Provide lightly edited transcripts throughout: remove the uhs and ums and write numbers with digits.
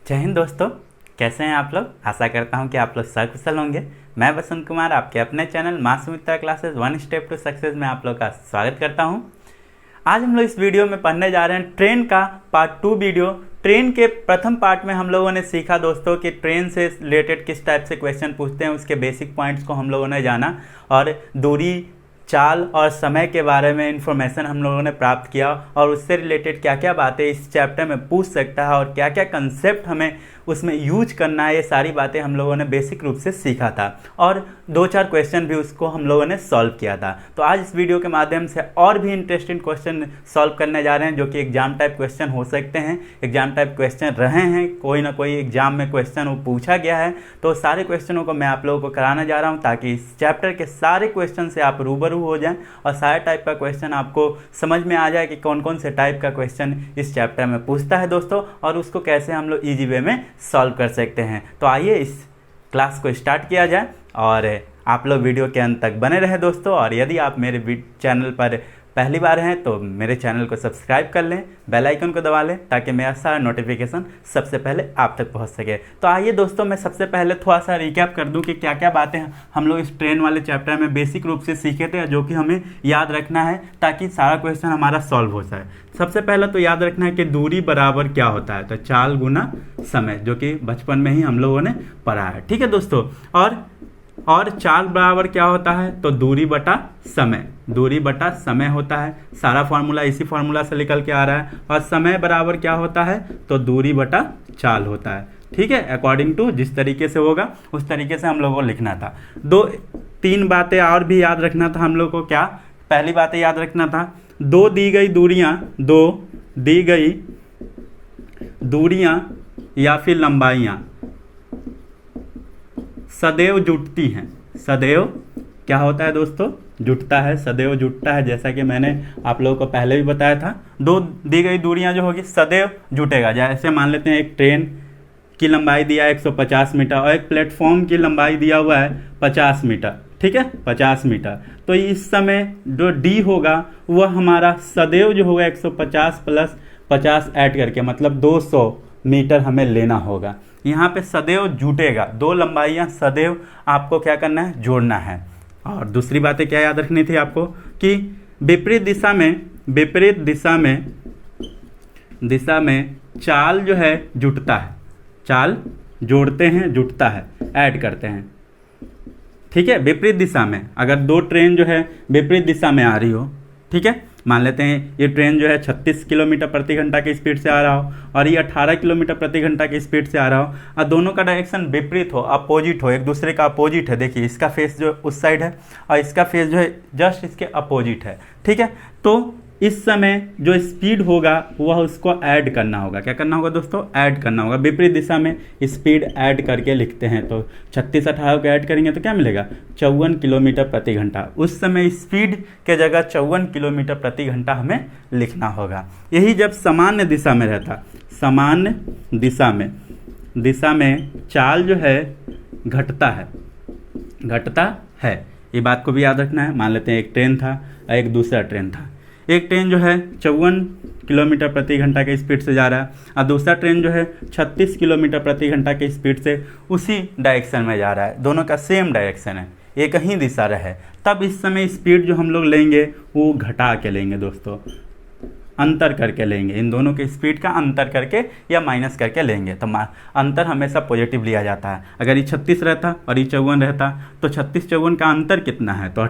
जय हिंद दोस्तों, कैसे हैं आप लोग। आशा करता हूं कि आप लोग सकुशल होंगे। मैं बसंत कुमार आपके अपने channel Maa Sumitra classes one step to success में आप लोग का स्वागत करता हूं। आज हम लोग इस वीडियो में पढ़ने जा रहे हैं ट्रेन का पार्ट 2 वीडियो। ट्रेन के प्रथम पार्ट में हम लोगों ने सीखा दोस्तों कि ट्रेन से रिलेटेड किस टाइप से क्वेश्चन पूछते हैं, उसके बेसिक पॉइंट्स को हम लोगों ने जाना और दूरी, चाल और समय के बारे में इंफॉर्मेशन हम लोगों ने प्राप्त किया और उससे रिलेटेड क्या क्या बातें इस चैप्टर में पूछ सकता है और क्या क्या कंसेप्ट हमें उसमें यूज करना है, ये सारी बातें हम लोगों ने बेसिक रूप से सीखा था और 2-4 क्वेश्चन भी उसको हम लोगों ने सॉल्व किया था। तो आज इस वीडियो के माध्यम से और भी इंटरेस्टिंग क्वेश्चन सॉल्व करने जा रहे हैं जो कि एग्जाम टाइप क्वेश्चन हो सकते हैं, एग्जाम टाइप क्वेश्चन रहे हैं, कोई ना कोई एग्जाम में क्वेश्चन वो पूछा गया है। तो सारे क्वेश्चनों को मैं आप लोगों को कराने जा रहा हूँ ताकि इस चैप्टर के सारे क्वेश्चन से आप रूबरू हो जाएं और सारे टाइप का क्वेश्चन आपको समझ में आ जाए कि कौन कौन से टाइप का क्वेश्चन इस चैप्टर में पूछता है दोस्तों और उसको कैसे हम लोग ईजी वे में सॉल्व कर सकते हैं। तो आइए इस क्लास को स्टार्ट किया जाए और आप लोग वीडियो के अंत तक बने रहे दोस्तों। और यदि आप मेरे चैनल पर पहली बार हैं तो मेरे चैनल को सब्सक्राइब कर लें, बेल आइकन को दबा लें ताकि मेरा सारा नोटिफिकेशन सबसे पहले आप तक पहुंच सके। तो आइए दोस्तों, मैं सबसे पहले थोड़ा सा रिकैप कर दूं कि क्या क्या बातें हम लोग इस ट्रेन वाले चैप्टर में बेसिक रूप से सीखे थे जो कि हमें याद रखना है ताकि सारा क्वेश्चन हमारा सॉल्व हो जाए। सबसे पहले तो याद रखना है कि दूरी बराबर क्या होता है, तो चाल गुना समय, जो कि बचपन में ही हम लोगों ने पढ़ा है। ठीक है दोस्तों। और चाल बराबर क्या होता है, तो दूरी बटा समय, दूरी बटा समय होता है। सारा फार्मूला इसी फार्मूला से निकल के आ रहा है। और समय बराबर क्या होता है, तो दूरी बटा चाल होता है। ठीक है, अकॉर्डिंग टू जिस तरीके से होगा उस तरीके से हम लोगों को लिखना था। 2-3 बातें और भी याद रखना था हम लोग को। क्या पहली बातें याद रखना था, दो दी गई दूरियां या फिर लंबाइयां सदैव जुटती हैं। सदैव क्या होता है दोस्तों, जुटता है, सदैव जुटता है। जैसा कि मैंने आप लोगों को पहले भी बताया था, दो दी गई दूरियां जो होगी सदैव जुटेगा। जैसे मान लेते हैं एक ट्रेन की लंबाई दिया है 150 मीटर और एक प्लेटफॉर्म की लंबाई दिया हुआ है 50 मीटर। ठीक है, 50 मीटर। तो इस समय जो डी होगा वह हमारा सदैव जो होगा 150 प्लस 50 ऐड करके मतलब 200 मीटर हमें लेना होगा। यहाँ पे सदैव जुटेगा, दो लंबाइयाँ सदैव आपको क्या करना है, जोड़ना है। और दूसरी बातें क्या याद रखनी थी आपको कि विपरीत दिशा में चाल जो है जुटता है, चाल जोड़ते हैं, जुटता है, ऐड करते हैं। ठीक है, विपरीत दिशा में अगर दो ट्रेन जो है विपरीत दिशा में आ रही हो, ठीक है, मान लेते हैं ये ट्रेन जो है 36 किलोमीटर प्रति घंटा की स्पीड से आ रहा हो और ये 18 किलोमीटर प्रति घंटा की स्पीड से आ रहा हो और दोनों का डायरेक्शन विपरीत हो, अपोजिट हो, एक दूसरे का अपोजिट है। देखिए इसका फेस जो उस साइड है और इसका फेस जो है जस्ट इसके अपोजिट है। ठीक है, तो इस समय जो स्पीड होगा वह उसको ऐड करना होगा। क्या करना होगा दोस्तों, ऐड करना होगा। विपरीत दिशा में स्पीड ऐड करके लिखते हैं, तो 36-18 को ऐड करेंगे तो क्या मिलेगा, 54 किलोमीटर प्रति घंटा। उस समय स्पीड के जगह 54 किलोमीटर प्रति घंटा हमें लिखना होगा। यही जब सामान्य दिशा में रहता, सामान्य दिशा में चाल जो है घटता है। ये बात को भी याद रखना है। मान लेते हैं एक ट्रेन था और एक दूसरा ट्रेन था। एक ट्रेन जो है 54 किलोमीटर प्रति घंटा के स्पीड से जा रहा है और दूसरा ट्रेन जो है 36 किलोमीटर प्रति घंटा के स्पीड से उसी डायरेक्शन में जा रहा है। दोनों का सेम डायरेक्शन है, एक ही दिशा रहे। तब इस समय स्पीड जो हम लोग लेंगे वो घटा के लेंगे दोस्तों, अंतर करके लेंगे। इन दोनों के स्पीड का अंतर करके या माइनस करके लेंगे। तो अंतर हमेशा पॉजिटिव लिया जाता है। अगर ये 36 रहता और ये 54 रहता तो 36-54 का अंतर कितना है, तो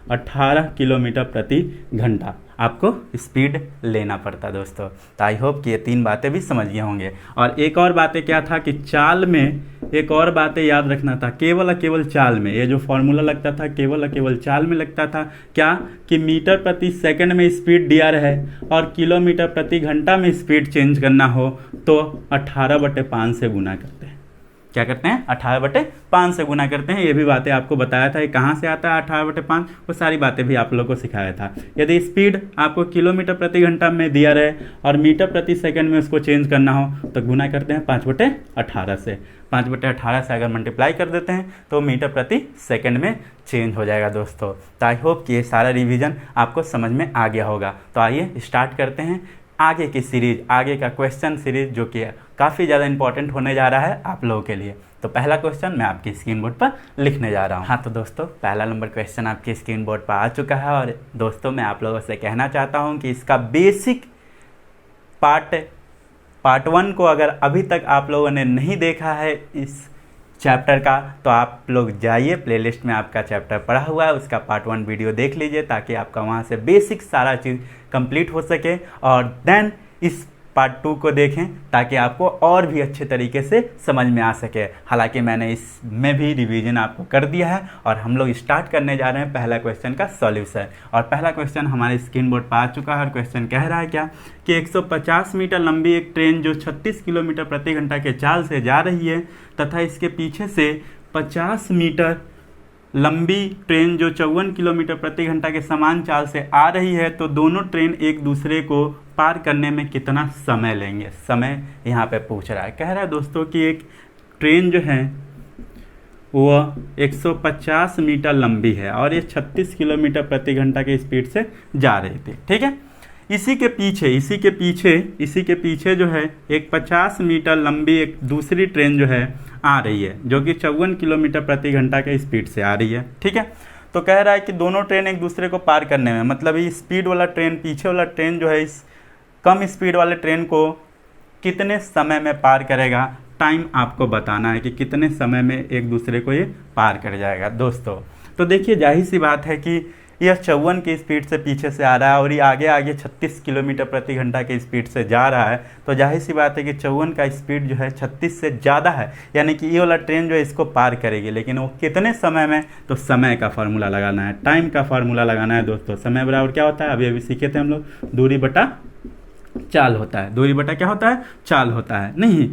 18 किलोमीटर प्रति घंटा आपको स्पीड लेना पड़ता दोस्तों। तो आई होप कि ये 3 बातें भी समझ गए होंगे। और एक और बातें क्या था कि चाल में एक और बातें याद रखना था, केवल चाल में। ये जो फॉर्मूला लगता था केवल चाल में लगता था। क्या कि मीटर प्रति सेकंड में स्पीड दिया रहे और किलोमीटर प्रति घंटा में स्पीड चेंज करना हो तो 18/5 से गुना करते हैं। क्या करते हैं, 18/5 से गुना करते हैं। ये भी बातें आपको बताया था, ये कहाँ से आता है 18/5, वो सारी बातें भी आप लोगों को सिखाया था। यदि स्पीड आपको किलोमीटर प्रति घंटा में दिया रहे और मीटर प्रति सेकंड में उसको चेंज करना हो तो गुना करते हैं 5/18 से। 5/18 से अगर मल्टीप्लाई कर देते हैं तो मीटर प्रति सेकंड में चेंज हो जाएगा दोस्तों। तो आई होप कि ये सारा रिवीजन आपको समझ में आ गया होगा। तो आइए स्टार्ट करते हैं। आगे की सीरीज, आगे का क्वेश्चन सीरीज जो कि काफ़ी ज़्यादा इंपॉर्टेंट होने जा रहा है आप लोगों के लिए। तो पहला क्वेश्चन मैं आपकी स्क्रीन बोर्ड पर लिखने जा रहा हूँ। हाँ तो दोस्तों, पहला नंबर क्वेश्चन आपकी स्क्रीन बोर्ड पर आ चुका है। और दोस्तों मैं आप लोगों से कहना चाहता हूँ कि इसका बेसिक पार्ट 1 को अगर अभी तक आप लोगों ने नहीं देखा है इस चैप्टर का, तो आप लोग जाइए, प्लेलिस्ट में आपका चैप्टर पड़ा हुआ है, उसका पार्ट 1 वीडियो देख लीजिए ताकि आपका वहाँ से बेसिक सारा चीज़ कंप्लीट हो सके। और देन इस पार्ट 2 को देखें ताकि आपको और भी अच्छे तरीके से समझ में आ सके। हालांकि मैंने इसमें भी रिवीजन आपको कर दिया है और हम लोग स्टार्ट करने जा रहे हैं पहला क्वेश्चन का सॉल्यूशन। और पहला क्वेश्चन हमारे स्क्रीन बोर्ड पर आ चुका है और क्वेश्चन कह रहा है क्या कि 150 मीटर लंबी एक ट्रेन जो 36 किलोमीटर प्रति घंटा के चाल से जा रही है तथा इसके पीछे से 50 मीटर लंबी ट्रेन जो 54 किलोमीटर प्रति घंटा के समान चाल से आ रही है, तो दोनों ट्रेन एक दूसरे को पार करने में कितना समय लेंगे। समय यहाँ पे पूछ रहा है। कह रहा है दोस्तों कि एक ट्रेन जो है वह 150 मीटर लंबी है और ये 36 किलोमीटर प्रति घंटा की स्पीड से जा रही थी। ठीक है, इसी के पीछे जो है एक 50 मीटर लंबी एक दूसरी ट्रेन जो है आ रही है जो कि 54 किलोमीटर प्रति घंटा के स्पीड से आ रही है। ठीक है, तो कह रहा है कि दोनों ट्रेन एक दूसरे को पार करने में, मतलब ये स्पीड वाला ट्रेन, पीछे वाला ट्रेन जो है इस कम स्पीड वाले ट्रेन को कितने समय में पार करेगा। टाइम आपको बताना है कि कितने समय में एक दूसरे को ये पार कर जाएगा। दोस्तों तो देखिए, जाहिर सी बात है कि यह 54 की स्पीड से पीछे से आ रहा है और ये आगे 36 किलोमीटर प्रति घंटा की स्पीड से जा रहा है, तो जाहिर सी बात है कि 54 का स्पीड जो है 36 से ज़्यादा है, यानी कि ये वाला ट्रेन जो है इसको पार करेगी। लेकिन वो कितने समय में, तो समय का फार्मूला लगाना है, टाइम का फार्मूला लगाना है। दोस्तों समय बराबर क्या होता है, अभी सीखे थे हम लोग, दूरी बटा चाल होता है। दूरी बटा क्या होता है, चाल होता है। नहीं,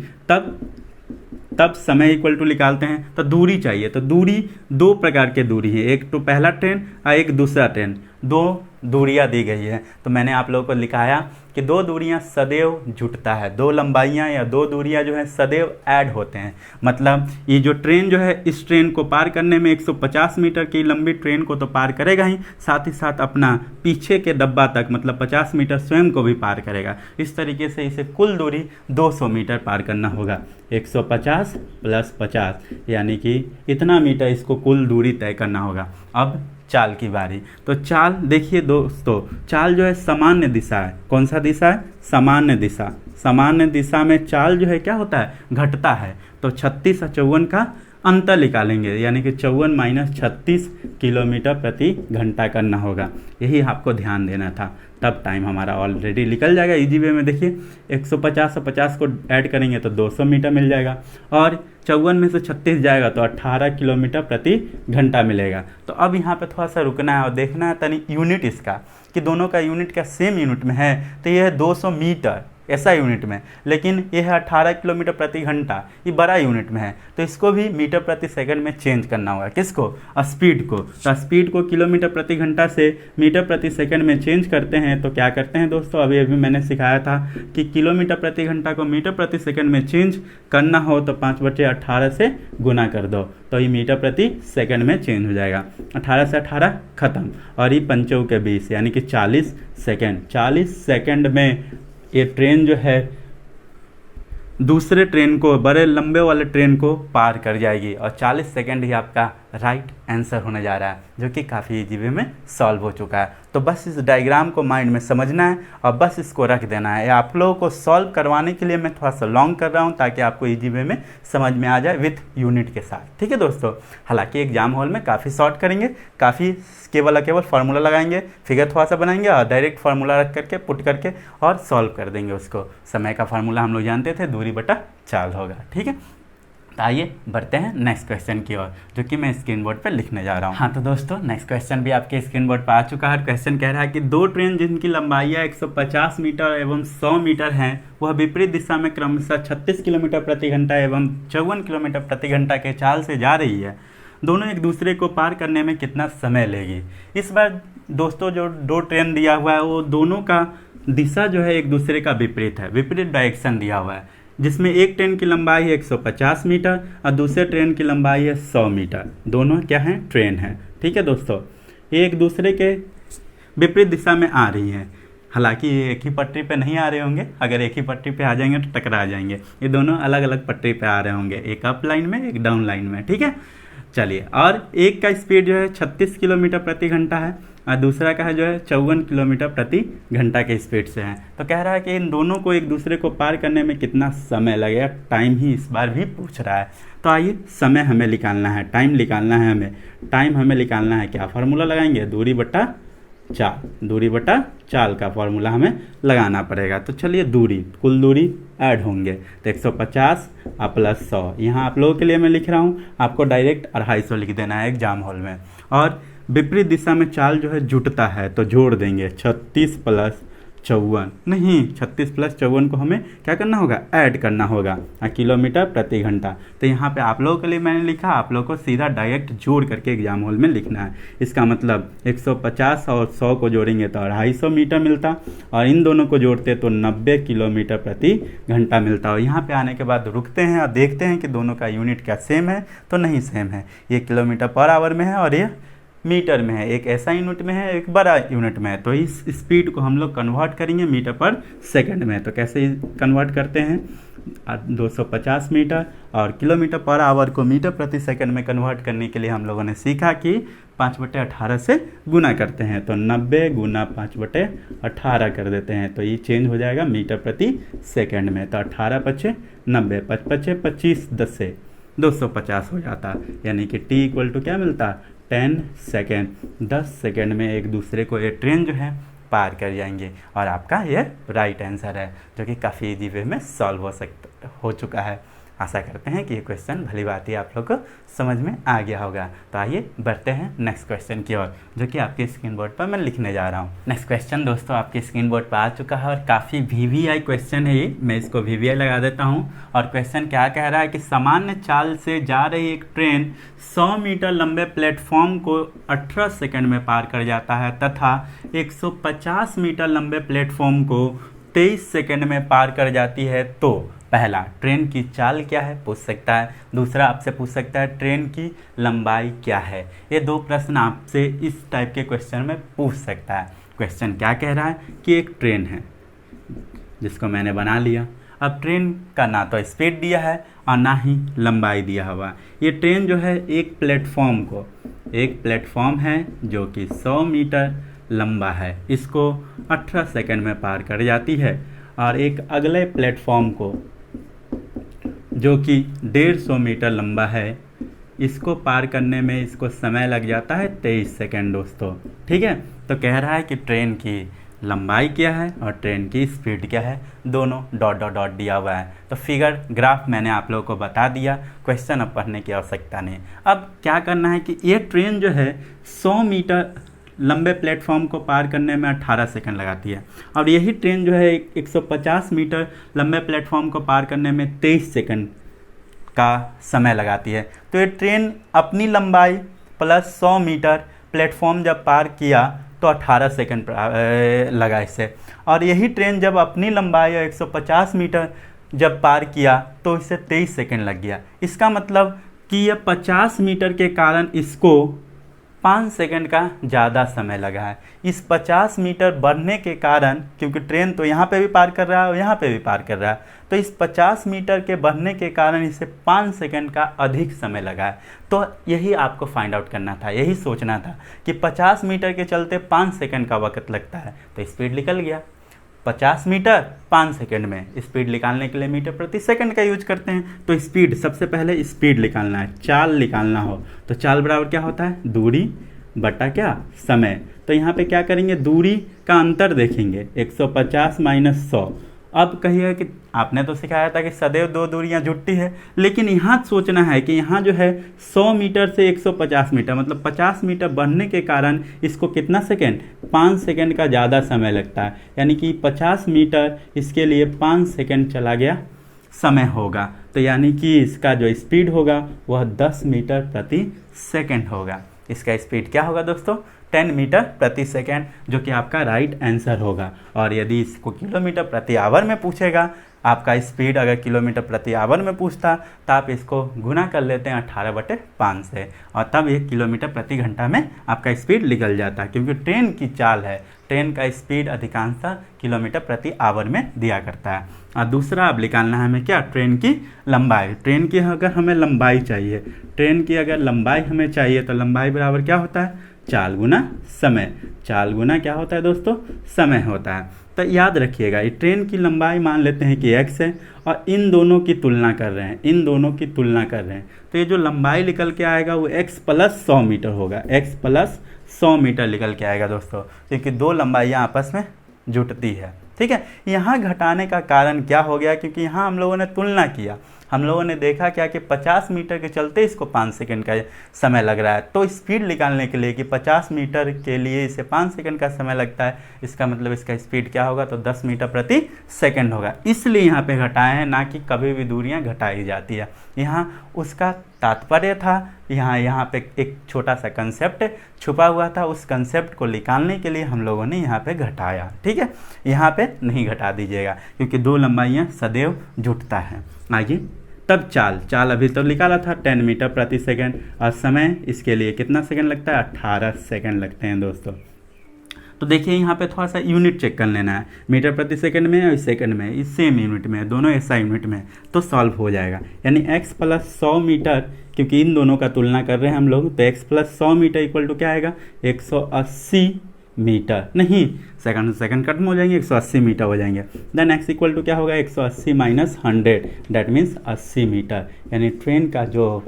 तब समय इक्वल टू निकालते हैं तो दूरी चाहिए। तो दूरी दो प्रकार के दूरी है, एक तो पहला ट्रेन और एक दूसरा ट्रेन, दो दूरियां दी गई है। तो मैंने आप लोगों को लिखाया कि दो दूरियां सदैव जुटता है, दो लंबाइयां या दो दूरियां जो है सदैव ऐड होते हैं। मतलब ये जो ट्रेन जो है इस ट्रेन को पार करने में 150 मीटर की लंबी ट्रेन को तो पार करेगा ही, साथ ही साथ अपना पीछे के डब्बा तक मतलब 50 मीटर स्वयं को भी पार करेगा। इस तरीके से इसे कुल दूरी 200 मीटर पार करना होगा। 150 + 50 यानी कि इतना मीटर इसको कुल दूरी तय करना होगा। अब चाल की बारी। तो चाल देखिए दोस्तों, चाल जो है सामान्य दिशा है। कौन सा दिशा है, सामान्य दिशा। सामान्य दिशा में चाल जो है क्या होता है, घटता है। तो 36 और 54 का अंतर निकालेंगे, यानी कि 54 - 36 किलोमीटर प्रति घंटा करना होगा। यही आपको ध्यान देना था, तब टाइम हमारा ऑलरेडी निकल जाएगा इजी वे में। देखिए 150 और 50 को ऐड करेंगे तो 200 मीटर मिल जाएगा और 54 में से 36 जाएगा तो 18 किलोमीटर प्रति घंटा मिलेगा। तो अब यहाँ पे थोड़ा सा रुकना है और देखना है तनी यूनिट इसका, कि दोनों का यूनिट क्या सेम यूनिट में है। तो यह है 200 मीटर ऐसा यूनिट में, लेकिन यह है 18 किलोमीटर प्रति घंटा, ये बड़ा यूनिट में है। तो इसको भी मीटर प्रति सेकंड में चेंज करना होगा। किसको, स्पीड को। तो स्पीड को किलोमीटर प्रति घंटा से मीटर प्रति सेकंड में चेंज करते हैं तो क्या करते हैं दोस्तों, अभी मैंने सिखाया था कि किलोमीटर प्रति घंटा को मीटर प्रति सेकंड में चेंज करना हो तो 5/18 से गुना कर दो, तो ये मीटर प्रति सेकंड में चेंज हो जाएगा। 18 से 18 खत्म और ये 5 के 20 यानी कि 40 सेकंड। 40 सेकंड में ये ट्रेन जो है दूसरे ट्रेन को, बड़े लंबे वाले ट्रेन को पार कर जाएगी और 40 सेकंड ही आपका राइट आंसर होने जा रहा है, जो कि काफ़ी इजी वे में सॉल्व हो चुका है। तो बस इस डायग्राम को माइंड में समझना है और बस इसको रख देना है। आप लोगों को सॉल्व करवाने के लिए मैं थोड़ा सा लॉन्ग कर रहा हूँ ताकि आपको इजी वे में समझ में आ जाए विथ यूनिट के साथ। ठीक है दोस्तों, हालांकि एग्जाम हॉल में काफ़ी शॉर्ट करेंगे, काफ़ी केवल फार्मूला लगाएंगे, फिगर थोड़ा सा बनाएंगे और डायरेक्ट फार्मूला रख करके पुट करके और सॉल्व कर देंगे उसको। समय का फार्मूला हम लोग जानते थे, दूरी बटा चाल होगा। ठीक है, तो आइए बढ़ते हैं नेक्स्ट क्वेश्चन की ओर, जो कि मैं स्क्रीन बोर्ड पर लिखने जा रहा हूँ। हाँ तो दोस्तों, नेक्स्ट क्वेश्चन भी आपके स्क्रीन बोर्ड पर आ चुका है। क्वेश्चन कह रहा है कि दो ट्रेन जिनकी लंबाइयाँ 150 मीटर एवं 100 मीटर हैं, वह विपरीत दिशा में क्रमशः 36 किलोमीटर प्रति घंटा एवं 54 किलोमीटर प्रति घंटा के चाल से जा रही है। दोनों एक दूसरे को पार करने में कितना समय लेगी। इस बार दोस्तों जो दो ट्रेन दिया हुआ है वो दोनों का दिशा जो है एक दूसरे का विपरीत है, विपरीत डायरेक्शन दिया हुआ है, जिसमें एक ट्रेन की लंबाई है 150 मीटर और दूसरे ट्रेन की लंबाई है 100 मीटर। दोनों क्या हैं, ट्रेन हैं। ठीक है दोस्तों, ये एक दूसरे के विपरीत दिशा में आ रही हैं। हालांकि ये एक ही पटरी पे नहीं आ रहे होंगे, अगर एक ही पटरी पे आ जाएंगे तो टकरा जाएंगे। ये दोनों अलग अलग पटरी पे आ रहे होंगे, एक अप लाइन में एक डाउन लाइन में, ठीक है। चलिए, और एक का स्पीड जो है 36 किलोमीटर प्रति घंटा है और दूसरा का है जो है 54 किलोमीटर प्रति घंटा के स्पीड से है। तो कह रहा है कि इन दोनों को एक दूसरे को पार करने में कितना समय लगेगा, टाइम ही इस बार भी पूछ रहा है। तो आइए समय हमें निकालना है, टाइम निकालना है हमें। टाइम हमें निकालना है, क्या फार्मूला लगाएंगे, दूरी बटा चाल, दूरी बटा चाल का फॉर्मूला हमें लगाना पड़ेगा। तो चलिए, दूरी, कुल दूरी ऐड होंगे तो 150 प्लस 100, यहाँ आप लोगों के लिए मैं लिख रहा हूँ, आपको डायरेक्ट 250 लिख देना है एग्जाम हॉल में। और विपरीत दिशा में चाल जो है जुटता है तो जोड़ देंगे 36 प्लस 54, नहीं 36 प्लस 54 को हमें क्या करना होगा, ऐड करना होगा, किलोमीटर प्रति घंटा। तो यहाँ पे आप लोगों के लिए मैंने लिखा, आप लोगों को सीधा डायरेक्ट जोड़ करके एग्जाम हॉल में लिखना है। इसका मतलब 150 और 100 को जोड़ेंगे तो 250 मीटर मिलता, और इन दोनों को जोड़ते तो 90 किलोमीटर प्रति घंटा मिलता। और यहाँ पे आने के बाद रुकते हैं और देखते हैं कि दोनों का यूनिट क्या सेम है, तो नहीं सेम है। ये किलोमीटर पर आवर में है और ये मीटर में है, एक ऐसा यूनिट में है, एक बड़ा यूनिट में है। तो इस स्पीड को हम लोग कन्वर्ट करेंगे मीटर पर सेकंड में। तो कैसे कन्वर्ट करते हैं, 250 मीटर और किलोमीटर पर आवर को मीटर प्रति सेकंड में कन्वर्ट करने के लिए हम लोगों ने सीखा कि 5/18 से गुना करते हैं। तो 90 गुना 5/18 कर देते हैं, तो ये चेंज हो जाएगा मीटर प्रति सेकंड में। तो 18 पचे 90, 5 पचे 25, 10 से 250 हो जाता, यानी कि t इक्वल टू क्या मिलता, 10 सेकेंड। 10 सेकेंड में एक दूसरे को ये ट्रेन जो है पार कर जाएंगे। और आपका ये राइट आंसर है, जो कि काफ़ी इजी वे में सॉल्व हो चुका है। आशा करते हैं कि ये क्वेश्चन भली बात ही आप लोग को समझ में आ गया होगा। तो आइए बढ़ते हैं नेक्स्ट क्वेश्चन की ओर, जो कि आपके स्क्रीन बोर्ड पर मैं लिखने जा रहा हूँ। नेक्स्ट क्वेश्चन दोस्तों आपके स्क्रीन बोर्ड पर आ चुका है और काफ़ी VVI क्वेश्चन है ये, मैं इसको VVI लगा देता हूँ। और क्वेश्चन क्या कह रहा है कि सामान्य चाल से जा रही एक ट्रेन 100 मीटर लंबे प्लेटफॉर्म को 18 सेकंड में पार कर जाता है तथा 150 मीटर लंबे प्लेटफॉर्म को 23 सेकंड में पार कर जाती है। तो पहला, ट्रेन की चाल क्या है पूछ सकता है। दूसरा आपसे पूछ सकता है ट्रेन की लंबाई क्या है। ये दो प्रश्न आपसे इस टाइप के क्वेश्चन में पूछ सकता है। क्वेश्चन क्या कह रहा है कि एक ट्रेन है जिसको मैंने बना लिया। अब ट्रेन का ना तो स्पीड दिया है और ना ही लंबाई दिया हुआ। ये ट्रेन जो है एक प्लेटफॉर्म है जो कि 100 मीटर लंबा है, इसको 18 सेकंड में पार कर जाती है। और एक अगले प्लेटफॉर्म को जो कि 150 मीटर लंबा है, इसको पार करने में इसको समय लग जाता है 23 सेकंड दोस्तों, ठीक है। तो कह रहा है कि ट्रेन की लंबाई क्या है और ट्रेन की स्पीड क्या है, दोनों डॉट डॉट डॉट दिया हुआ है। तो फिगर ग्राफ मैंने आप लोगों को बता दिया, क्वेश्चन अब पढ़ने की आवश्यकता नहीं। अब क्या करना है कि ये ट्रेन जो है 100 मीटर लंबे प्लेटफॉर्म को पार करने में 18 सेकंड लगाती है, और यही ट्रेन जो है 150 मीटर लंबे प्लेटफॉर्म को पार करने में 23 सेकंड का समय लगाती है। तो ये ट्रेन अपनी लंबाई प्लस 100 मीटर प्लेटफॉर्म जब पार किया तो 18 सेकंड लगा इसे, और यही ट्रेन जब अपनी लंबाई 150 मीटर जब पार किया तो इसे 23 सेकंड लग गया। इसका मतलब कि यह 50 मीटर के कारण इसको 5 सेकंड का ज़्यादा समय लगा है। इस 50 मीटर बढ़ने के कारण, क्योंकि ट्रेन तो यहाँ पे भी पार कर रहा है और यहाँ पे भी पार कर रहा है, तो इस 50 मीटर के बढ़ने के कारण इसे 5 सेकंड का अधिक समय लगा है। तो यही आपको फाइंड आउट करना था, यही सोचना था कि 50 मीटर के चलते 5 सेकंड का वक्त लगता है, तो स्पीड निकल गया। 50 मीटर 5 सेकंड में, स्पीड निकालने के लिए मीटर प्रति सेकंड का यूज करते हैं। तो स्पीड, सबसे पहले स्पीड निकालना है, चाल निकालना हो तो चाल बराबर क्या होता है, दूरी बटा क्या, समय। तो यहाँ पे क्या करेंगे, दूरी का अंतर देखेंगे, 150 माइनस 100। अब कहिए कि आपने तो सिखाया था कि सदैव दो दूरियां जुटती है, लेकिन यहाँ सोचना है कि यहाँ जो है 100 मीटर से 150 मीटर, मतलब 50 मीटर बढ़ने के कारण इसको कितना सेकंड, 5 सेकंड का ज़्यादा समय लगता है। यानी कि 50 मीटर इसके लिए 5 सेकंड चला गया समय होगा। तो यानी कि इसका जो स्पीड होगा वह 10 मीटर प्रति सेकंड होगा। इसका स्पीड क्या होगा दोस्तों, 10 मीटर प्रति सेकंड, जो कि आपका राइट आंसर होगा। और यदि इसको किलोमीटर प्रति आवर में पूछेगा आपका स्पीड अगर किलोमीटर प्रति आवर में पूछता तो आप इसको गुना कर लेते हैं 18/5 से, और तब 1 किलोमीटर प्रति घंटा में आपका स्पीड निकल जाता है, क्योंकि ट्रेन की चाल है, ट्रेन का स्पीड अधिकांशतः किलोमीटर प्रति आवर में दिया करता है। और दूसरा अब निकालना है हमें क्या, ट्रेन की लंबाई। ट्रेन की अगर हमें लंबाई चाहिए, ट्रेन की अगर लंबाई हमें चाहिए तो लंबाई बराबर क्या होता है, चाल गुना समय। चाल गुना क्या होता है दोस्तों, समय होता है। तो याद रखिएगा, ये ट्रेन की लंबाई मान लेते हैं कि x है, और इन दोनों की तुलना कर रहे हैं, इन दोनों की तुलना कर रहे हैं, तो ये जो लंबाई निकल के आएगा वो x + 100 मीटर होगा, x + 100 मीटर निकल के आएगा दोस्तों, क्योंकि दो लंबाइयाँ आपस में जुटती है। ठीक है, यहाँ घटाने का कारण क्या हो गया, क्योंकि यहाँ हम लोगों ने तुलना किया, हम लोगों ने देखा क्या कि 50 मीटर के चलते इसको 5 सेकंड का समय लग रहा है, तो स्पीड निकालने के लिए कि 50 मीटर के लिए इसे 5 सेकंड का समय लगता है, इसका मतलब इसका स्पीड क्या होगा, तो 10 मीटर प्रति सेकंड होगा। इसलिए यहाँ पे घटाए हैं, ना कि कभी भी दूरियाँ घटाई जाती है। यहाँ उसका तात्पर्य था, यहाँ पे एक छोटा सा कंसेप्ट छुपा हुआ था, उस कंसेप्ट को निकालने के लिए हम लोगों ने यहाँ पे घटाया। ठीक है, यहाँ पे नहीं घटा दीजिएगा, क्योंकि दो लंबाइयाँ सदैव जुटता है। आइए तब चाल अभी तो निकाला था 10 मीटर प्रति सेकंड, और समय इसके लिए कितना सेकंड लगता है, 18 सेकंड लगते हैं दोस्तों। तो देखिए यहाँ पे थोड़ा सा यूनिट चेक कर लेना है, मीटर प्रति सेकंड में और सेकंड में, इस सेम यूनिट में, दोनों ऐसा यूनिट में, तो सॉल्व हो जाएगा। यानी x + 100 मीटर, क्योंकि इन दोनों का तुलना कर रहे हैं हम लोग, तो x + 100 मीटर इक्वल टू क्या आएगा, 180 मीटर, नहीं सेकंड खत्म हो जाएंगे, 180 मीटर हो जाएंगे। देन x इक्वल टू क्या होगा, 180 - 100, दैट मीन्स 80 मीटर। यानी ट्रेन का जो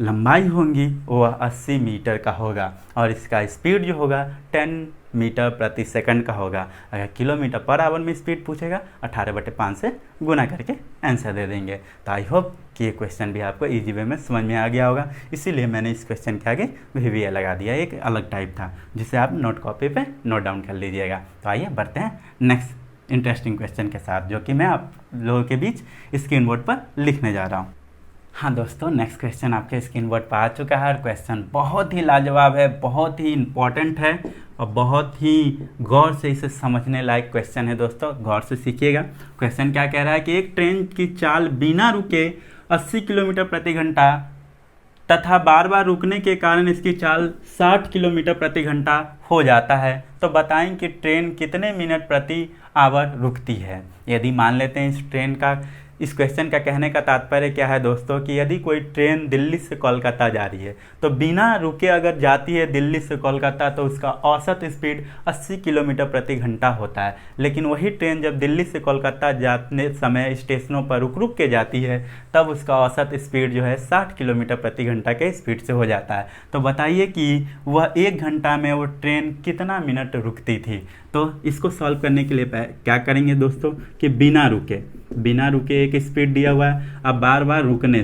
लंबाई होंगी वो 80 मीटर का होगा, और इसका स्पीड जो होगा 10 मीटर प्रति सेकंड का होगा। अगर किलोमीटर पर आवर में स्पीड पूछेगा 18/5 से गुना करके आंसर दे देंगे। तो आई होप कि ये क्वेश्चन भी आपको इजी वे में समझ में आ गया होगा, इसीलिए मैंने इस क्वेश्चन के आगे VVA लगा दिया, एक अलग टाइप था जिसे आप नोट कॉपी पे नोट डाउन कर लीजिएगा। तो आइए बढ़ते हैं नेक्स्ट इंटरेस्टिंग क्वेश्चन के साथ, जो कि मैं आप लोगों के बीच स्क्रीन बोर्ड पर लिखने जा रहा हूँ। हाँ दोस्तों, नेक्स्ट क्वेश्चन आपके स्क्रीन बोर्ड पर आ चुका है, और क्वेश्चन बहुत ही लाजवाब है, बहुत ही इम्पॉर्टेंट है, और बहुत ही गौर से इसे समझने लायक क्वेश्चन है दोस्तों, गौर से सीखिएगा। क्वेश्चन क्या कह रहा है कि एक ट्रेन की चाल बिना रुके 80 किलोमीटर प्रति घंटा तथा बार बार रुकने के कारण इसकी चाल 60 किलोमीटर प्रति घंटा हो जाता है, तो बताएं कि ट्रेन कितने मिनट प्रति आवर रुकती है। यदि मान लेते हैं इस क्वेश्चन का कहने का तात्पर्य क्या है दोस्तों, कि यदि कोई ट्रेन दिल्ली से कोलकाता जा रही है, तो बिना रुके अगर जाती है दिल्ली से कोलकाता, तो उसका औसत स्पीड 80 किलोमीटर प्रति घंटा होता है। लेकिन वही ट्रेन जब दिल्ली से कोलकाता जाने समय स्टेशनों पर रुक रुक के जाती है, तब उसका औसत स्पीड जो है 60 किलोमीटर प्रति घंटा के स्पीड से हो जाता है। तो बताइए कि वह 1 घंटा में वो ट्रेन कितना मिनट रुकती थी। तो इसको सॉल्व करने के लिए क्या करेंगे दोस्तों, कि बिना रुके एक स्पीड दिया हुआ है, अब बार बार रुकने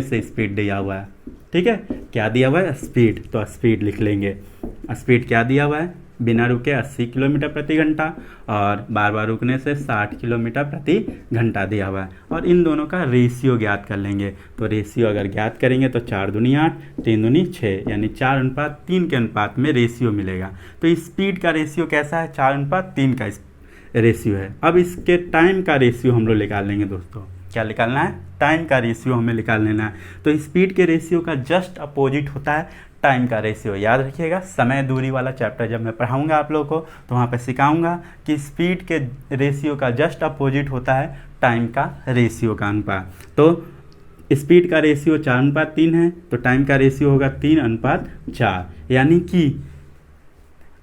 से स्पीड दिया हुआ है। ठीक है, क्या दिया हुआ है, स्पीड, तो स्पीड लिख लेंगे। स्पीड क्या दिया हुआ है, बिना रुके 80 किलोमीटर प्रति घंटा, और बार बार रुकने से 60 किलोमीटर प्रति घंटा दिया हुआ है, और इन दोनों का रेशियो ज्ञात कर लेंगे। तो रेशियो अगर ज्ञात करेंगे तो 4 दूनी 8, 3 दूनी 6, यानी 4:3 के अनुपात में रेशियो मिलेगा। तो स्पीड का रेशियो कैसा है, 4:3 का रेशियो है। अब इसके टाइम का रेशियो हम लोग निकाल लेंगे दोस्तों। क्या निकालना है, टाइम का रेशियो हमें निकाल लेना है। तो स्पीड के रेशियो का जस्ट अपोजिट होता है टाइम का रेशियो। याद रखिएगा, समय दूरी वाला चैप्टर जब मैं पढ़ाऊंगा आप लोगों को, तो वहाँ पे सिखाऊंगा कि स्पीड के रेशियो का जस्ट अपोजिट होता है टाइम का रेशियो का अनुपात। तो स्पीड का रेशियो 4:3 है, तो टाइम का रेशियो होगा 3:4। यानी कि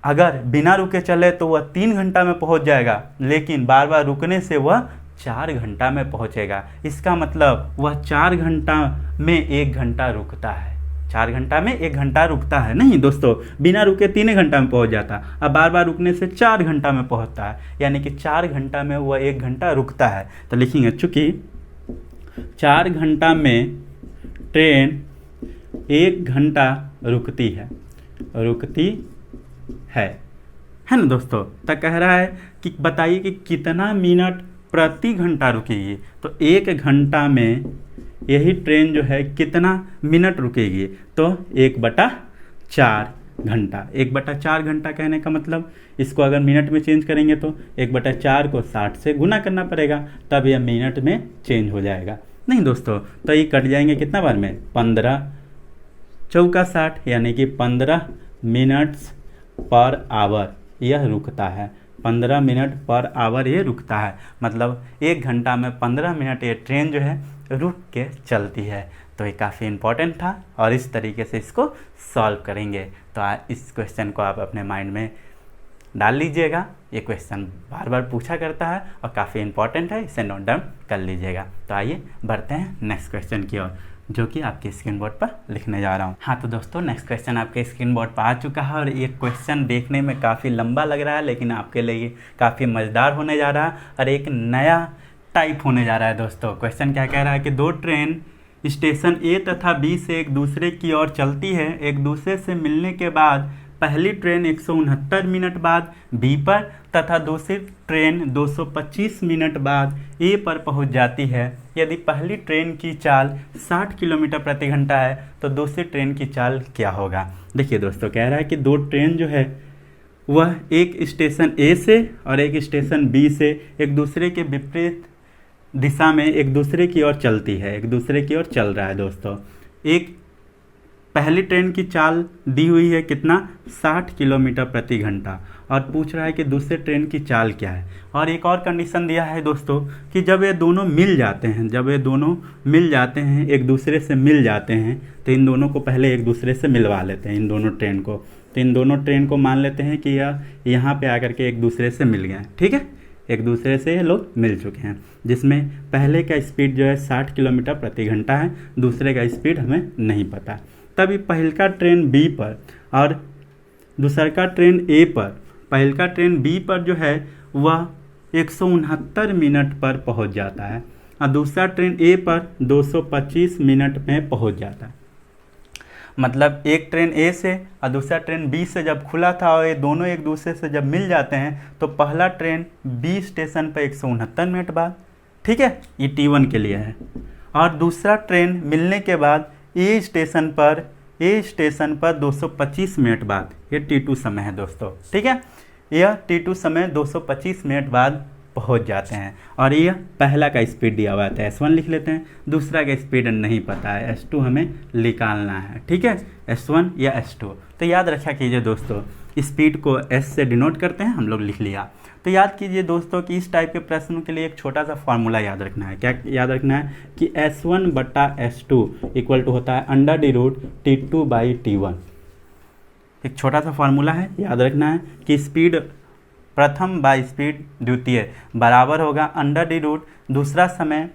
अगर बिना रुके चले तो वह 3 घंटा में पहुंच जाएगा, लेकिन बार बार रुकने से वह 4 घंटा में पहुंचेगा। इसका मतलब वह 4 घंटा में 1 घंटा रुकता है, 4 घंटा में 1 घंटा रुकता है। नहीं दोस्तों, बिना रुके 3 घंटा में पहुंच जाता, अब बार बार रुकने से 4 घंटा में पहुंचता है, यानी कि 4 घंटा में वह 1 घंटा रुकता है। तो लिखेंगे, चूंकि 4 घंटा में ट्रेन 1 घंटा रुकती है ना दोस्तों। तो कह रहा है कि बताइए कि कितना मिनट प्रति घंटा रुकेगी। तो 1 घंटा में यही ट्रेन जो है कितना मिनट रुकेगी, तो 1/4 घंटा। 1/4 घंटा कहने का मतलब इसको अगर मिनट में चेंज करेंगे तो 1/4 को 60 से गुना करना पड़ेगा, तब यह मिनट में चेंज हो जाएगा। नहीं दोस्तों, तो ये कट जाएंगे कितना बार में, 15 चौका 60, यानी कि 15 मिनट्स पर आवर यह रुकता है। 15 मिनट पर आवर ये रुकता है, मतलब 1 घंटा में 15 मिनट ये ट्रेन जो है रुक के चलती है। तो ये काफ़ी इम्पोर्टेंट था और इस तरीके से इसको सॉल्व करेंगे। तो इस क्वेश्चन को आप अपने माइंड में डाल लीजिएगा। ये क्वेश्चन बार बार पूछा करता है और काफ़ी इम्पोर्टेंट है, इसे नोट डाउन कर लीजिएगा। तो आइए बढ़ते हैं नेक्स्ट क्वेश्चन की ओर, जो कि आपके स्क्रीन बोर्ड पर लिखने जा रहा हूँ। हाँ तो दोस्तों, नेक्स्ट क्वेश्चन आपके स्क्रीन बोर्ड पर आ चुका है और ये क्वेश्चन देखने में काफ़ी लंबा लग रहा है, लेकिन आपके लिए काफ़ी मज़ेदार होने जा रहा है और एक नया टाइप होने जा रहा है। दोस्तों क्वेश्चन क्या कह रहा है कि 2 ट्रेन स्टेशन ए तथा बी से एक दूसरे की ओर चलती है। एक दूसरे से मिलने के बाद पहली ट्रेन 169 मिनट बाद बी पर तथा दूसरी ट्रेन 225 मिनट बाद ए पर पहुंच जाती है। यदि पहली ट्रेन की चाल 60 किलोमीटर प्रति घंटा है तो दूसरी ट्रेन की चाल क्या होगा। देखिए दोस्तों, कह रहा है कि 2 ट्रेन जो है वह एक स्टेशन ए से और एक स्टेशन बी से एक दूसरे के विपरीत दिशा में एक दूसरे की ओर चलती है, एक दूसरे की ओर चल रहा है। दोस्तों एक पहली ट्रेन की चाल दी हुई है कितना, 60 किलोमीटर प्रति घंटा, और पूछ रहा है कि दूसरे ट्रेन की चाल क्या है। और एक और कंडीशन दिया है दोस्तों कि जब ये दोनों मिल जाते हैं, जब ये दोनों मिल जाते हैं, एक दूसरे से मिल जाते हैं, तो इन दोनों को पहले एक दूसरे से मिलवा लेते हैं, इन दोनों ट्रेन को। तो इन दोनों ट्रेन को मान लेते हैं कि यह यहाँ पे आकर के एक दूसरे से मिल गए, ठीक है, एक दूसरे से ये लोग मिल चुके हैं, जिसमें पहले का स्पीड जो है 60 किलोमीटर प्रति घंटा है, दूसरे का स्पीड हमें नहीं पता। तभी पहलका ट्रेन बी पर और दूसरका ट्रेन ए पर, पहलका ट्रेन बी पर जो है वह 169 मिनट पर पहुंच जाता है और दूसरा ट्रेन ए पर 225 मिनट में पहुंच जाता है। मतलब एक ट्रेन ए से और दूसरा ट्रेन बी से जब खुला था और ये दोनों एक दूसरे से जब मिल जाते हैं तो पहला ट्रेन बी स्टेशन पर 169 मिनट बाद, ठीक है, ये T1 के लिए है, और दूसरा ट्रेन मिलने के बाद ए स्टेशन पर 225 मिनट बाद, ये T2 समय है दोस्तों, ठीक है, यह T2 समय 225 मिनट बाद पहुंच जाते हैं। और यह पहला का स्पीड दिया हुआ है, S1 लिख लेते हैं, दूसरा का स्पीड नहीं पता है, S2 हमें निकालना है, ठीक है, S1 या S2। तो याद रखा कीजिए दोस्तों, स्पीड को S से डिनोट करते हैं, हम लोग लिख लिया। तो याद कीजिए दोस्तों कि इस टाइप के प्रश्नों के लिए एक छोटा सा फॉर्मूला याद रखना है। क्या याद रखना है कि S1 बटा S2 इक्वल टू होता है √T2/T1। एक छोटा सा फॉर्मूला है, याद रखना है कि स्पीड प्रथम बाय स्पीड द्वितीय बराबर होगा √ दूसरा समय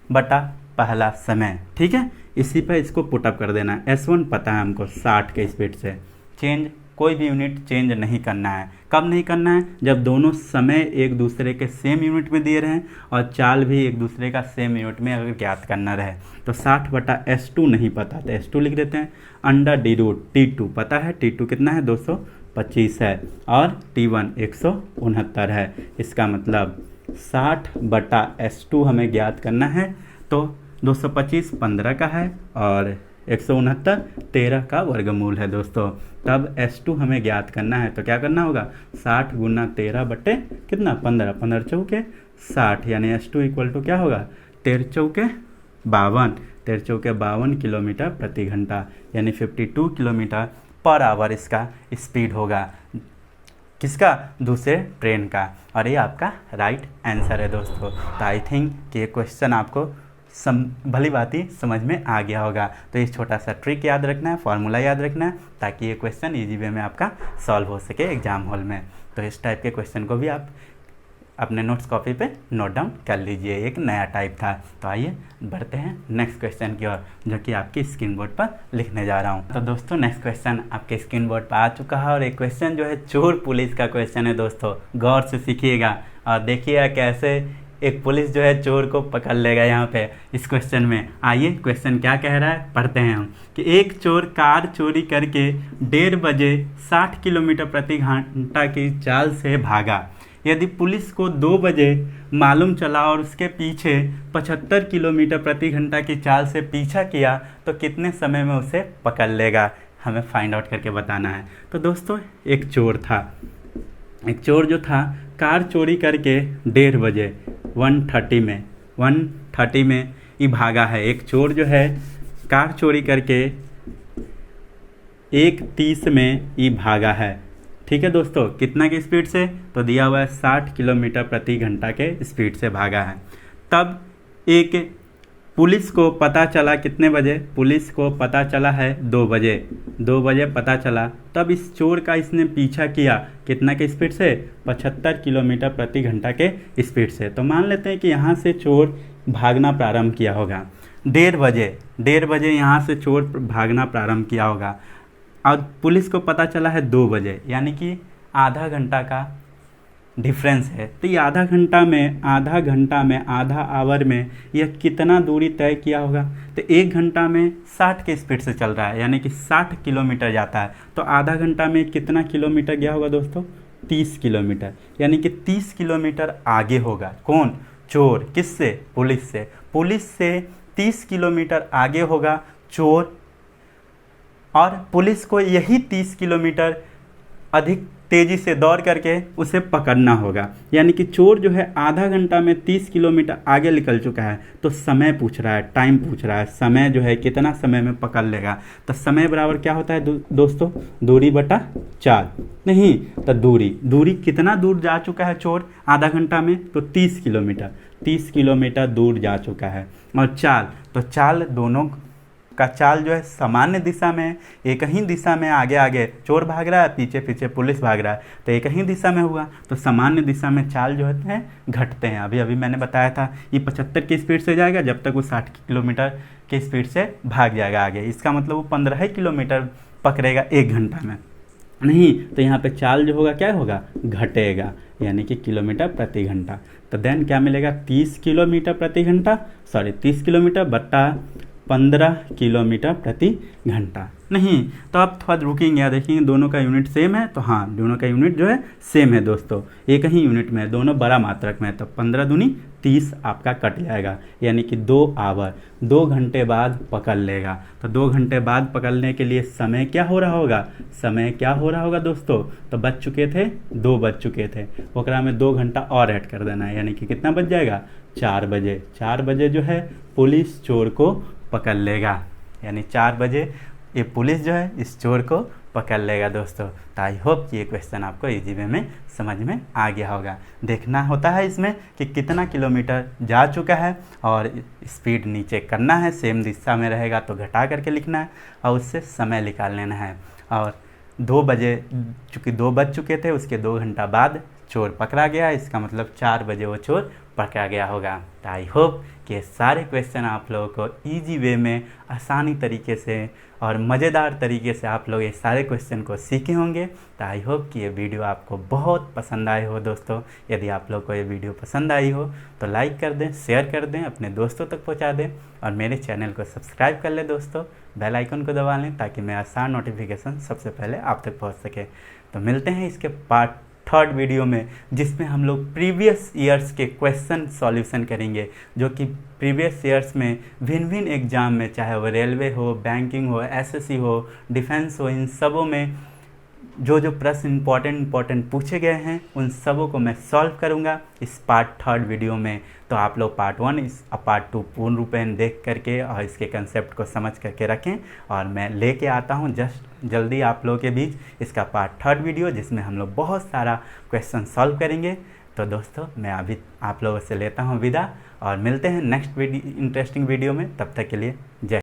बटा पहला समय, ठीक है। इसी पर इसको पुटअप कर देना है। S1 पता है हमको 60 के स्पीड से, चेंज कोई भी यूनिट चेंज नहीं करना है। कब नहीं करना है, जब दोनों समय एक दूसरे के सेम यूनिट में दिए रहें और चाल भी एक दूसरे का सेम यूनिट में अगर ज्ञात करना रहे। तो 60 बटा S2 नहीं पता तो S2 लिख देते हैं, √ T2 पता है, T2 कितना है 225 है और T1 169 है। इसका मतलब 60 बटा S2 हमें ज्ञात करना है। तो 225 15 का है और 169 13 का वर्गमूल है दोस्तों। तब S2 हमें ज्ञात करना है, तो क्या करना होगा, 60 गुना 13 बटे कितना 15, 15 चौके 60, यानी S2 इक्वल टू क्या होगा 13 चौके 52, 13 चौके 52 किलोमीटर प्रति घंटा, यानी 52 किलोमीटर पर आवर इसका स्पीड होगा। किसका, दूसरे ट्रेन का। और ये आपका राइट आंसर है दोस्तों। तो आई थिंक कि ये क्वेश्चन आपको भली बात ही समझ में आ गया होगा। तो ये छोटा सा ट्रिक याद रखना है, फॉर्मूला याद रखना है, ताकि ये क्वेश्चन इजी वे में आपका सॉल्व हो सके एग्जाम हॉल में। तो इस टाइप के क्वेश्चन को भी आप अपने नोट्स कॉपी पे नोट डाउन कर लीजिए, एक नया टाइप था। तो आइए बढ़ते हैं नेक्स्ट क्वेश्चन की ओर, जो कि आपके स्क्रीन बोर्ड पर लिखने जा रहा हूँ। तो दोस्तों नेक्स्ट क्वेश्चन आपके स्क्रीन बोर्ड पर आ चुका है और एक क्वेश्चन जो है चोर पुलिस का क्वेश्चन है दोस्तों। गौर से सीखिएगा और देखिएगा कैसे एक पुलिस जो है चोर को पकड़ लेगा यहाँ पे इस क्वेश्चन में। आइए क्वेश्चन क्या कह रहा है पढ़ते हैं हम, कि एक चोर कार चोरी करके 1:30 बजे 60 किलोमीटर प्रति घंटा की चाल से भागा। यदि पुलिस को 2 बजे मालूम चला और उसके पीछे 75 किलोमीटर प्रति घंटा की चाल से पीछा किया तो कितने समय में उसे पकड़ लेगा। हमें फाइंड आउट करके बताना है। तो दोस्तों एक चोर था, एक चोर जो था कार चोरी करके 1:30 बजे 1:30 में ये भागा है। एक चोर जो है कार चोरी करके 1:30 में ये भागा है। ठीक है दोस्तों, कितना की स्पीड से? तो दिया हुआ है 60 किलोमीटर प्रति घंटा के स्पीड से भागा है। तब एक पुलिस को पता चला, कितने बजे? पुलिस को पता चला है 2 बजे, 2 बजे पता चला। तब इस चोर का इसने पीछा किया, कितना के स्पीड से? 75 किलोमीटर प्रति घंटा के स्पीड से। तो मान लेते हैं कि यहाँ से चोर भागना प्रारंभ किया होगा 1:30 बजे यहाँ से चोर भागना प्रारंभ किया होगा और पुलिस को पता चला है 2 बजे, यानी कि आधा घंटा का डिफरेंस है। तो ये आधा घंटा में आधा आवर में यह कितना दूरी तय किया होगा? तो 1 घंटा में 60 के स्पीड से चल रहा है, यानी कि 60 किलोमीटर जाता है। तो आधा घंटा में कितना किलोमीटर गया होगा दोस्तों? 30 किलोमीटर, यानी कि 30 किलोमीटर आगे होगा। कौन? चोर। किससे? पुलिस से। पुलिस से 30 किलोमीटर आगे होगा चोर, और पुलिस को यही 30 किलोमीटर अधिक तेजी से दौड़ करके उसे पकड़ना होगा। यानी कि चोर जो है आधा घंटा में 30 किलोमीटर आगे निकल चुका है। तो समय पूछ रहा है, टाइम पूछ रहा है, समय जो है कितना समय में पकड़ लेगा। तो समय बराबर क्या होता है दोस्तों? दूरी बटा चाल। नहीं, तो दूरी कितना दूर जा चुका है चोर आधा घंटा में? तो 30 किलोमीटर दूर जा चुका है। और चाल, तो चाल दोनों का चाल जो है सामान्य दिशा में, एक ही दिशा में आगे चोर भाग रहा है, पीछे पीछे पुलिस भाग रहा है, तो एक ही दिशा में हुआ। तो सामान्य दिशा में चाल जो होते हैं घटते हैं। अभी मैंने बताया था ये 75 की स्पीड से जाएगा जब तक वो 60 किलोमीटर की स्पीड से भाग जाएगा आगे। इसका मतलब वो 15 किलोमीटर पकड़ेगा 1 घंटा में। नहीं, तो यहाँ पे चाल जो होगा क्या होगा? घटेगा, यानी कि किलोमीटर प्रति घंटा। तो देन क्या मिलेगा? 30 किलोमीटर बट्टा 15 किलोमीटर प्रति घंटा। नहीं, तो आप थोड़ा रुकेंगे, देखेंगे दोनों का यूनिट सेम है। तो हाँ, दोनों का यूनिट जो है सेम है दोस्तों, एक ही यूनिट में है, दोनों बड़ा मात्रक में है। तो 15 दूनी 30 आपका कट जाएगा, यानी कि 2 आवर, 2 घंटे बाद पकड़ लेगा। तो 2 घंटे बाद पकड़ने के लिए समय क्या हो रहा होगा दोस्तों? तो बज चुके थे 2 बज चुके थे, ओकरा में 2 घंटा और ऐड कर देना है, यानी कि कितना बज जाएगा? 4 बजे। 4 बजे जो है पुलिस चोर को पकड़ लेगा, यानी 4 बजे ये पुलिस जो है इस चोर को पकड़ लेगा दोस्तों। तो आई होप कि ये क्वेश्चन आपको इजी वे में समझ में आ गया होगा। देखना होता है इसमें कि कितना किलोमीटर जा चुका है और स्पीड नीचे करना है, सेम दिशा में रहेगा तो घटा करके लिखना है और उससे समय निकाल लेना है। और 2 बजे, चूँकि 2 बज चुके थे, उसके 2 घंटा बाद चोर पकड़ा गया, इसका मतलब 4 बजे वो चोर पकड़ा गया होगा। तो आई होप कि सारे क्वेश्चन आप लोगों को इजी वे में, आसानी तरीके से और मज़ेदार तरीके से आप लोग ये सारे क्वेश्चन को सीखे होंगे। तो आई होप कि ये वीडियो आपको बहुत पसंद आए हो दोस्तों। यदि आप लोग को ये वीडियो पसंद आई हो तो लाइक कर दें, शेयर कर दें, अपने दोस्तों तक पहुंचा दें और मेरे चैनल को सब्सक्राइब कर लें दोस्तों। बेल आइकन को दबा लें ताकि मेरा सारा नोटिफिकेशन सबसे पहले आप तक पहुँच सके। तो मिलते हैं इसके पार्ट 3rd वीडियो में, जिसमें हम लोग प्रीवियस ईयर्स के क्वेश्चन सॉल्यूशन करेंगे, जो कि प्रीवियस ईयर्स में भिन्न भिन्न एग्जाम में, चाहे वो रेलवे हो, बैंकिंग हो, एसएससी हो, डिफेंस हो, इन सबों में जो प्रश्न इंपॉर्टेंट पूछे गए हैं उन सबों को मैं सॉल्व करूंगा इस पार्ट 3rd वीडियो में। तो आप लोग पार्ट 1 और पार्ट 2 पूर्ण रूपेण देख करके और इसके कंसेप्ट को समझ करके रखें, और मैं लेके आता हूं जल्दी आप लोगों के बीच इसका पार्ट 3rd वीडियो, जिसमें हम लोग बहुत सारा क्वेश्चन सॉल्व करेंगे। तो दोस्तों मैं अभी आप लोगों से लेता हूं विदा और मिलते हैं नेक्स्ट इंटरेस्टिंग वीडियो में। तब तक के लिए जय।